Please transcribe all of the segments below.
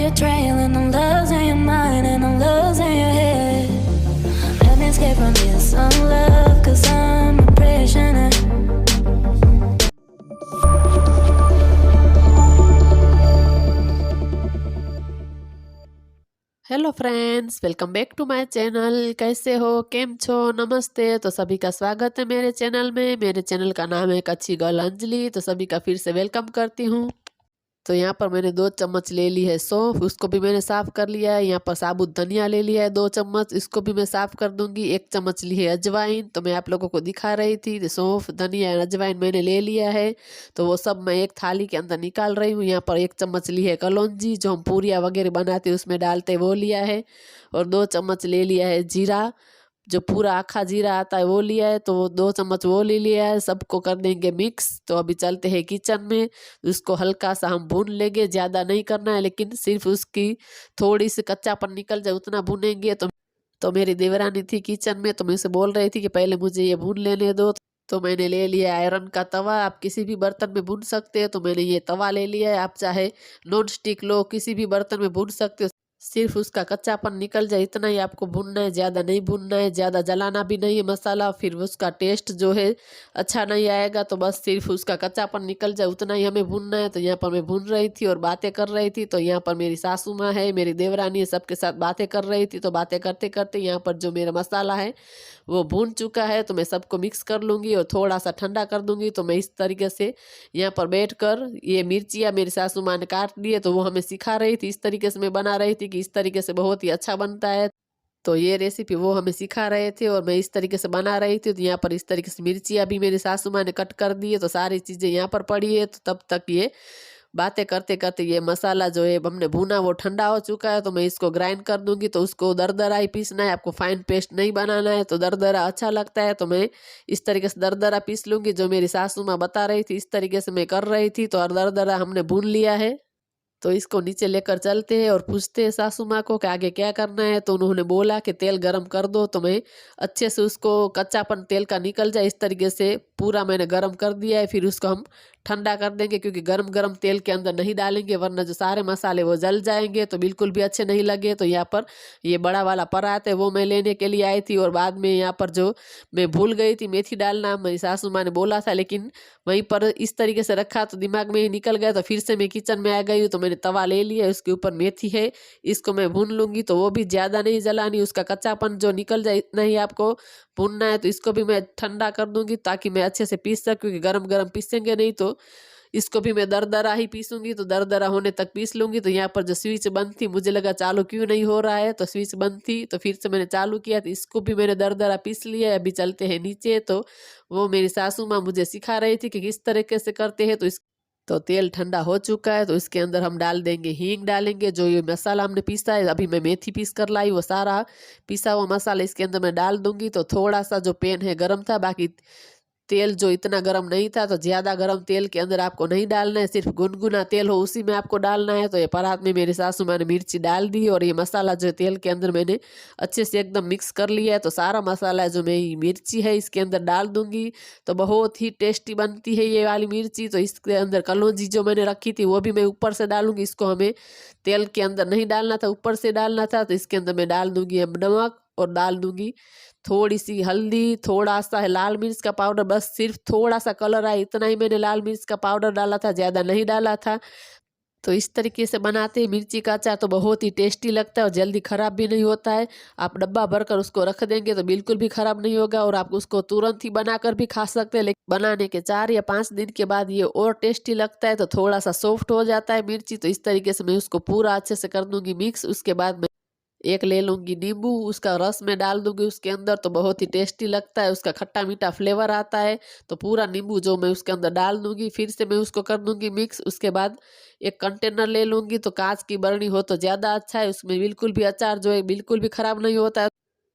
a trail and I'm losing your mind and I'm losing your head. Let me escape from this love, cause I'm a prisoner. Hello friends, welcome back to my channel. कैसे हो, केम छो, नमस्ते। तो सभी का स्वागत है मेरे चैनल में। मेरे चैनल का नाम है कच्ची गर्ल अंजलि। तो सभी का फिर से वेलकम करती हूँ। तो यहाँ पर मैंने 2 चम्मच ले ली है सौंफ, उसको भी मैंने साफ़ कर लिया है। यहाँ पर साबुत धनिया ले लिया है 2 चम्मच, इसको भी मैं साफ़ कर दूंगी। 1 चम्मच ली है अजवाइन, तो मैं आप लोगों को दिखा रही थी। सौंफ, धनिया, अजवाइन मैंने ले लिया है, तो वो सब मैं एक थाली के अंदर निकाल रही हूँ। यहाँ पर 1 चम्मच ली है कलौंजी, जो हम पूरियाँ वगैरह बनाते उसमें डालते वो लिया है। और 2 चम्मच ले लिया है जीरा, जो पूरा आखा जीरा आता है वो लिया है, तो 2 चम्मच वो ले लिया है। सबको कर देंगे मिक्स। तो अभी चलते हैं किचन में, उसको हल्का सा हम भून लेंगे। ज़्यादा नहीं करना है, लेकिन सिर्फ उसकी थोड़ी सी कच्चापन निकल जाए उतना भूनेंगे। तो मेरी देवरानी थी किचन में, तो मैं उसे बोल रही थी कि पहले मुझे ये भून लेने दो। तो मैंने ले लिया आयरन का तवा। आप किसी भी बर्तन में भून सकते हैं, तो मैंने ये तवा ले लिया है। आप चाहे नॉन स्टिक लो, किसी भी बर्तन में भून सकते हो। सिर्फ उसका कच्चापन निकल जाए इतना ही आपको भूनना है, ज़्यादा नहीं भूनना है। ज़्यादा जलाना भी नहीं है मसाला, फिर उसका टेस्ट जो है अच्छा नहीं आएगा। तो बस सिर्फ उसका कच्चापन निकल जाए उतना ही हमें भूनना है। तो यहाँ पर मैं भून रही थी और बातें कर रही थी। तो यहाँ पर मेरी सासू माँ है, मेरी देवरानी है, सबके साथ बातें कर रही थी। तो बातें करते करते यहाँ पर जो मेरा मसाला है वो भून चुका है। तो मैं सबको मिक्स कर लूँगी और थोड़ा सा ठंडा कर दूँगी। तो मैं इस तरीके से यहाँ पर बैठकर ये मिर्चियाँ मेरी सासू माँ ने काट ली है, तो वो हमें सिखा रही थी। इस तरीके से मैं बना रही थी कि इस तरीके से बहुत ही अच्छा बनता है। तो ये रेसिपी वो हमें सिखा रहे थे और मैं इस तरीके से बना रही थी। तो यहाँ पर इस तरीके से मिर्चियाँ भी मेरी सासू माँ ने कट कर दी है। तो सारी चीज़ें यहाँ पर पड़ी है। तो तब तक ये बातें करते करते ये मसाला जो है हमने भुना वो ठंडा हो चुका है। तो मैं इसको ग्राइंड कर दूंगी। तो उसको दरदरा ही पीसना है, आपको फाइन पेस्ट नहीं बनाना है। तो दरदरा अच्छा लगता है, तो मैं इस तरीके से दरदरा पीस लूँगी। जो मेरी सासू माँ बता रही थी इस तरीके से मैं कर रही थी। तो दरदरा हमने भून लिया है। तो इसको नीचे लेकर चलते हैं और पूछते हैं सासू माँ को कि आगे क्या करना है। तो उन्होंने बोला कि तेल गरम कर दो। तो मैं अच्छे से उसको कच्चापन तेल का निकल जाए इस तरीके से पूरा मैंने गरम कर दिया है। फिर उसको हम ठंडा कर देंगे, क्योंकि गरम गरम तेल के अंदर नहीं डालेंगे, वरना जो सारे मसाले वो जल जाएंगे, तो बिल्कुल भी अच्छे नहीं लगे। तो यहाँ पर ये बड़ा वाला परात है वो मैं लेने के लिए आई थी। और बाद में यहाँ पर जो मैं भूल गई थी मेथी डालना, मेरी सासू माँ ने बोला था, लेकिन वहीं पर इस तरीके से रखा तो दिमाग में ही निकल गया। तो फिर से मैं किचन में आ गई हूँ। तो मैंने तवा ले लिया, उसके ऊपर मेथी है, इसको मैं भून लूँगी। तो वो भी ज़्यादा नहीं जलानी, उसका कच्चापन जो निकल जाए इतना ही आपको भूनना है। तो इसको भी मैं ठंडा कर दूँगी ताकि मैं अच्छे से पीस सकूँ, क्योंकि गरम गरम पीसेंगे नहीं तो इसको भी मैं दरदरा ही पीसूंगी। तो दरदरा होने तक पीस लूँगी। तो यहाँ पर जो स्विच बंद थी, मुझे लगा चालू क्यों नहीं हो रहा है, तो स्विच बंद थी। तो फिर से मैंने चालू किया, तो इसको भी मैंने दरदरा पीस लिया है। अभी चलते हैं नीचे। तो वो मेरी सासू माँ मुझे सिखा रही थी कि किस तरीके से करते हैं। तो तेल ठंडा हो चुका है। तो इसके अंदर हम डाल देंगे हींग, डालेंगे जो ये मसाला हमने पीसा है। अभी मैं मेथी पीस कर लाई, वो सारा पिसा हुआ मसाला इसके अंदर मैं डाल दूंगी। तो थोड़ा सा जो पैन है गर्म था, बाकी तेल जो इतना गर्म नहीं था। तो ज़्यादा गर्म तेल के अंदर आपको नहीं डालना है, सिर्फ गुनगुना तेल हो उसी में आपको डालना है। तो ये परात में मेरी सासू माँ ने मिर्ची डाल दी और ये मसाला जो तेल के अंदर मैंने अच्छे से एकदम मिक्स कर लिया है। तो सारा मसाला जो मैं मिर्ची है इसके अंदर डाल दूंगी। तो बहुत ही टेस्टी बनती है ये वाली मिर्ची। तो इसके अंदर कलौंजी जो मैंने रखी थी वो भी मैं ऊपर से डालूंगी। इसको हमें तेल के अंदर नहीं डालना था, ऊपर से डालना था। तो इसके अंदर मैं डाल दूंगी अब नमक और डाल दूंगी थोड़ी सी हल्दी, थोड़ा सा है लाल मिर्च का पाउडर, बस सिर्फ थोड़ा सा कलर आए इतना ही मैंने लाल मिर्च का पाउडर डाला था, ज़्यादा नहीं डाला था। तो इस तरीके से बनाते हैं मिर्ची का अचार। तो बहुत ही टेस्टी लगता है और जल्दी ख़राब भी नहीं होता है। आप डब्बा भरकर उसको रख देंगे तो बिल्कुल भी ख़राब नहीं होगा, और आप उसको तुरंत ही बनाकर भी खा सकते हैं। लेकिन बनाने के 4 या 5 दिन के बाद ये और टेस्टी लगता है। तो थोड़ा सा सॉफ्ट हो जाता है मिर्ची। तो इस तरीके से मैं उसको पूरा अच्छे से कर दूंगी मिक्स। उसके बाद एक ले लूँगी नींबू, उसका रस में डाल दूँगी उसके अंदर। तो बहुत ही टेस्टी लगता है, उसका खट्टा मीठा फ्लेवर आता है। तो पूरा नींबू जो मैं उसके अंदर डाल दूँगी, फिर से मैं उसको कर दूँगी मिक्स। उसके बाद एक कंटेनर ले लूँगी। तो कांच की बरनी हो तो ज़्यादा अच्छा है, उसमें बिल्कुल भी अचार जो है बिल्कुल भी ख़राब नहीं होता है।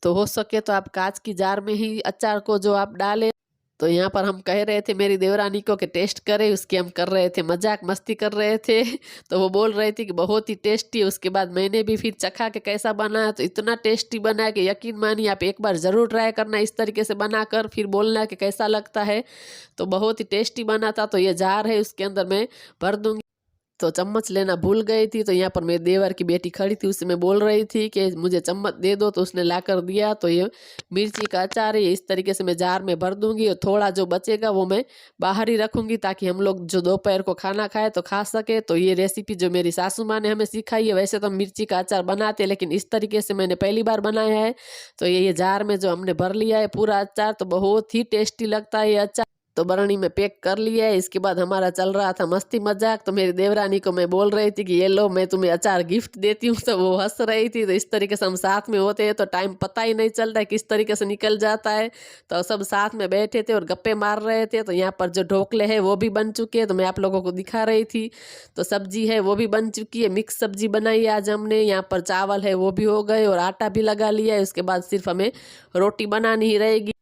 तो हो सके तो आप कांच की जार में ही अचार को जो आप डालें। तो यहाँ पर हम कह रहे थे मेरी देवरानी को कि टेस्ट करे, उसकी हम कर रहे थे मजाक मस्ती कर रहे थे। तो वो बोल रही थी कि बहुत ही टेस्टी। उसके बाद मैंने भी फिर चखा के कैसा बना है, तो इतना टेस्टी बना है कि यकीन मानिए आप एक बार ज़रूर ट्राई करना इस तरीके से बनाकर, फिर बोलना कि कैसा लगता है। तो बहुत ही टेस्टी बना था। तो ये जार है उसके अंदर मैं भर दूँगी। तो चम्मच लेना भूल गई थी। तो यहाँ पर मेरे देवर की बेटी खड़ी थी, उससे मैं बोल रही थी कि मुझे चम्मच दे दो, तो उसने ला कर दिया। तो ये मिर्ची का अचार है, इस तरीके से मैं जार में भर दूंगी और थोड़ा जो बचेगा वो मैं बाहर ही रखूंगी, ताकि हम लोग जो दोपहर को खाना खाए तो खा सके। तो ये रेसिपी जो मेरी सासू माँ ने हमें सिखाई है, वैसे तो हम मिर्ची का अचार बनाते हैं, लेकिन इस तरीके से मैंने पहली बार बनाया है। तो ये जार में जो हमने भर लिया है पूरा अचार, तो बहुत ही टेस्टी लगता है ये अचार। तो बरनी में पैक कर लिया है। इसके बाद हमारा चल रहा था मस्ती मजाक। तो मेरी देवरानी को मैं बोल रही थी कि ये लो, मैं तुम्हें अचार गिफ्ट देती हूँ। तो वो हंस रही थी। तो इस तरीके से हम साथ में होते हैं तो टाइम पता ही नहीं चलता है किस तरीके से निकल जाता है। तो सब साथ में बैठे थे और गप्पे मार रहे थे। तो यहाँ पर जो ढोकले हैं वो भी बन चुके हैं, तो मैं आप लोगों को दिखा रही थी। तो सब्जी है वो भी बन चुकी है, मिक्स सब्जी बनाई है आज हमने। यहाँ पर चावल है वो भी हो गए और आटा भी लगा लिया है। उसके बाद सिर्फ हमें रोटी बनानी ही रहेगी।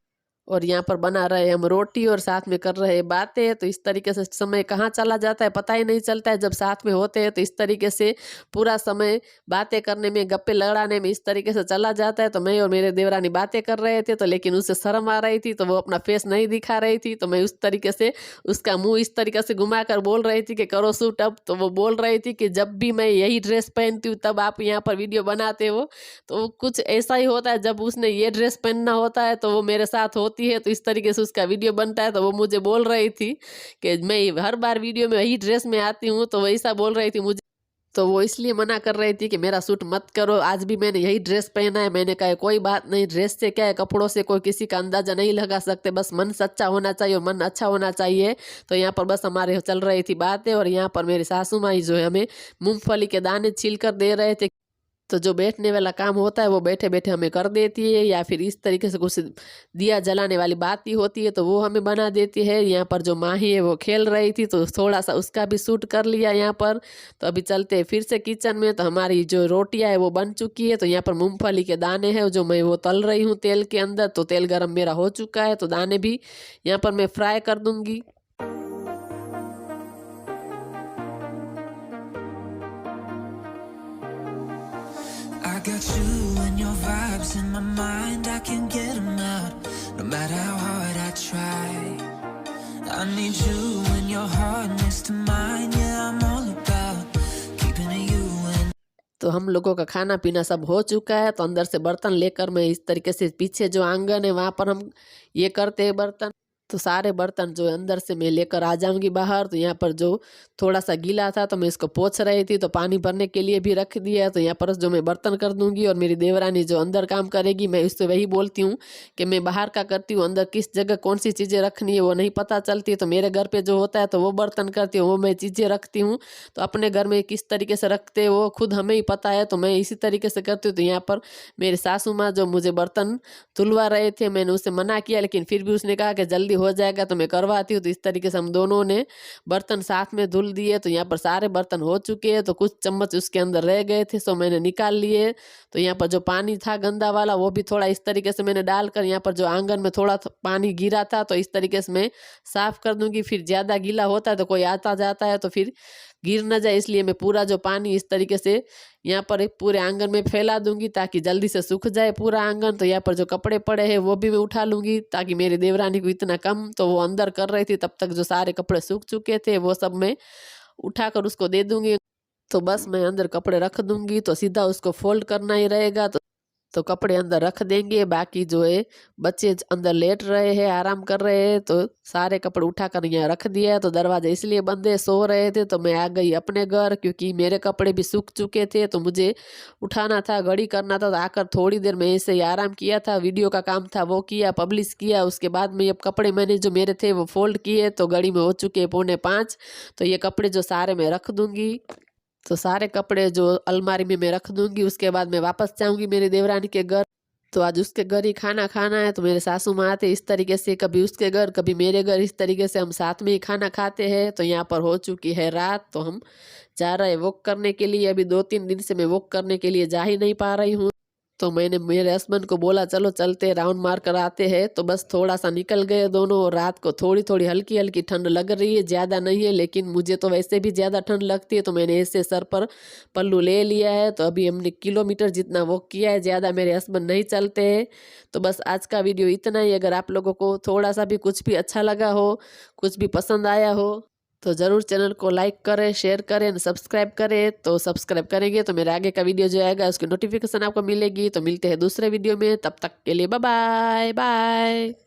और यहाँ पर बना रहे हम रोटी और साथ में कर रहे बातें। तो इस तरीके से समय कहाँ चला जाता है पता ही नहीं चलता है जब साथ में होते हैं। तो इस तरीके से पूरा समय बातें करने में, गप्पे लड़ाने में इस तरीके से चला जाता है। तो मैं और मेरे देवरानी बातें कर रहे थे, तो लेकिन उसे शर्म आ रही थी, तो वो अपना फेस नहीं दिखा रही थी। तो मैं उस तरीके से उसका मुंह इस तरीके से घुमा कर बोल रही थी कि करो शूट अब। तो वो बोल रही थी कि जब भी मैं यही ड्रेस पहनती हूँ तब आप यहाँ पर वीडियो बनाते हो। तो कुछ ऐसा ही होता है, जब उसने ये ड्रेस पहनना होता है तो वो मेरे साथ होती है, तो इस तरीके से उसका वीडियो बनता है। तो वो मुझे बोल रही थी कि मैं हर बार वीडियो में वही ड्रेस में आती हूँ, तो वैसा बोल रही थी मुझे। तो वो इसलिए मना कर रही थी कि मेरा शूट मत करो, आज भी मैंने यही ड्रेस पहना है। मैंने कहा कोई बात नहीं, ड्रेस से क्या है, कपड़ों से कोई किसी का अंदाजा नहीं लगा सकते, बस मन सच्चा होना चाहिए, मन अच्छा होना चाहिए। तो यहाँ पर बस हमारे चल रही थी बातें। और यहाँ पर मेरी सासू माई जो है हमें मूंगफली के दाने छील कर दे रहे थे। तो जो बैठने वाला काम होता है वो बैठे बैठे हमें कर देती है, या फिर इस तरीके से कुछ दिया जलाने वाली बात ही होती है तो वो हमें बना देती है। यहाँ पर जो माही है वो खेल रही थी, तो थोड़ा सा उसका भी शूट कर लिया यहाँ पर। तो अभी चलते हैं फिर से किचन में। तो हमारी जो रोटियां है वो बन चुकी है। तो यहाँ पर मूंगफली के दाने हैं जो मैं वो तल रही हूँ तेल के अंदर। तो तेल गरम मेरा हो चुका है, तो दाने भी यहाँ पर मैं फ्राई कर दूंगी। I got you and your vibes in my mind, I can't get them out, no matter how hard I try. I need you and your heart next to mine, yeah, I'm all about keeping it you and तो हम लोगों का खाना पीना सब हो चुका है। तो अंदर से बर्तन लेकर मैं इस तरीके से पीछे जो आंगन है वहाँ पर हम ये करते हैं बर्तन। तो सारे बर्तन जो अंदर से मैं लेकर आ जाऊंगी बाहर। तो यहाँ पर जो थोड़ा सा गीला था तो मैं इसको पोंछ रही थी, तो पानी भरने के लिए भी रख दिया। तो यहाँ पर जो मैं बर्तन कर दूंगी और मेरी देवरानी जो अंदर काम करेगी, मैं उससे वही बोलती हूँ कि मैं बाहर का करती हूँ, अंदर किस जगह कौन सी चीज़ें रखनी है वो नहीं पता चलती। तो मेरे घर पे जो होता है तो वो बर्तन करती हूँ, वो मैं चीज़ें रखती हूँ। तो अपने घर में किस तरीके से रखते हैं वो खुद हमें ही पता है, तो मैं इसी तरीके से करती हूँ। तो यहाँ पर मेरी सासू माँ जो मुझे बर्तन धुलवा रहे थे, मैंने उससे मना किया, लेकिन फिर भी उसने कहा कि जल्दी हो जाएगा तो मैं करवाती हूँ। तो इस तरीके से हम दोनों ने बर्तन साथ में धुल दिए। तो यहाँ पर सारे बर्तन हो चुके हैं। तो कुछ चम्मच उसके अंदर रह गए थे, सो मैंने निकाल लिए। तो यहाँ पर जो पानी था गंदा वाला वो भी थोड़ा इस तरीके से मैंने डालकर, यहाँ पर जो आंगन में थोड़ा पानी गिरा था तो इस तरीके से मैं साफ कर दूंगी। फिर ज़्यादा गीला होता है तो कोई आता जाता है तो फिर गिर न जाए, इसलिए मैं पूरा जो पानी इस तरीके से यहाँ पर पूरे आंगन में फैला दूंगी ताकि जल्दी से सूख जाए पूरा आंगन। तो यहाँ पर जो कपड़े पड़े हैं वो भी मैं उठा लूंगी, ताकि मेरी देवरानी को इतना कम, तो वो अंदर कर रही थी, तब तक जो सारे कपड़े सूख चुके थे वो सब मैं उठाकर उसको दे दूंगी। तो बस मैं अंदर कपड़े रख दूंगी, तो सीधा उसको फोल्ड करना ही रहेगा। तो कपड़े अंदर रख देंगे, बाकी जो है बच्चे अंदर लेट रहे हैं, आराम कर रहे हैं, तो सारे कपड़े उठाकर यहाँ रख दिया है। तो दरवाजा इसलिए बंद है, सो रहे थे। तो मैं आ गई अपने घर, क्योंकि मेरे कपड़े भी सूख चुके थे, तो मुझे उठाना था, घड़ी करना था। तो आकर थोड़ी देर में ऐसे ही आराम किया था, वीडियो का काम था वो किया, पब्लिश किया। उसके बाद में ये कपड़े मैंने जो मेरे थे वो फोल्ड किए। तो घड़ी में हो चुके 4:45। तो ये कपड़े जो सारे मैं रख दूंगी। तो सारे कपड़े जो अलमारी में मैं रख दूंगी। उसके बाद मैं वापस जाऊंगी मेरी देवरानी के घर। तो आज उसके घर ही खाना खाना है। तो मेरे सासू माँ आते इस तरीके से, कभी उसके घर कभी मेरे घर, इस तरीके से हम साथ में ही खाना खाते हैं। तो यहाँ पर हो चुकी है रात, तो हम जा रहे हैं वॉक करने के लिए। अभी 2-3 दिन से मैं वॉक करने के लिए जा ही नहीं पा रही हूँ। तो मैंने मेरे हस्बैंड को बोला चलो चलते, राउंड मार कर आते हैं। तो बस थोड़ा सा निकल गए दोनों। और रात को थोड़ी थोड़ी हल्की हल्की ठंड लग रही है, ज़्यादा नहीं है, लेकिन मुझे तो वैसे भी ज़्यादा ठंड लगती है। तो मैंने ऐसे सर पर पल्लू ले लिया है। तो अभी हमने किलोमीटर जितना वॉक किया है, ज़्यादा मेरे हस्बैंड नहीं चलते हैं। तो बस आज का वीडियो इतना ही। अगर आप लोगों को थोड़ा सा भी कुछ भी अच्छा लगा हो, कुछ भी पसंद आया हो, तो ज़रूर चैनल को लाइक करें, शेयर करें और सब्सक्राइब करें। तो सब्सक्राइब करेंगे तो मेरे आगे का वीडियो जो आएगा उसकी नोटिफिकेशन आपको मिलेगी। तो मिलते हैं दूसरे वीडियो में, तब तक के लिए बाय बाय बाय।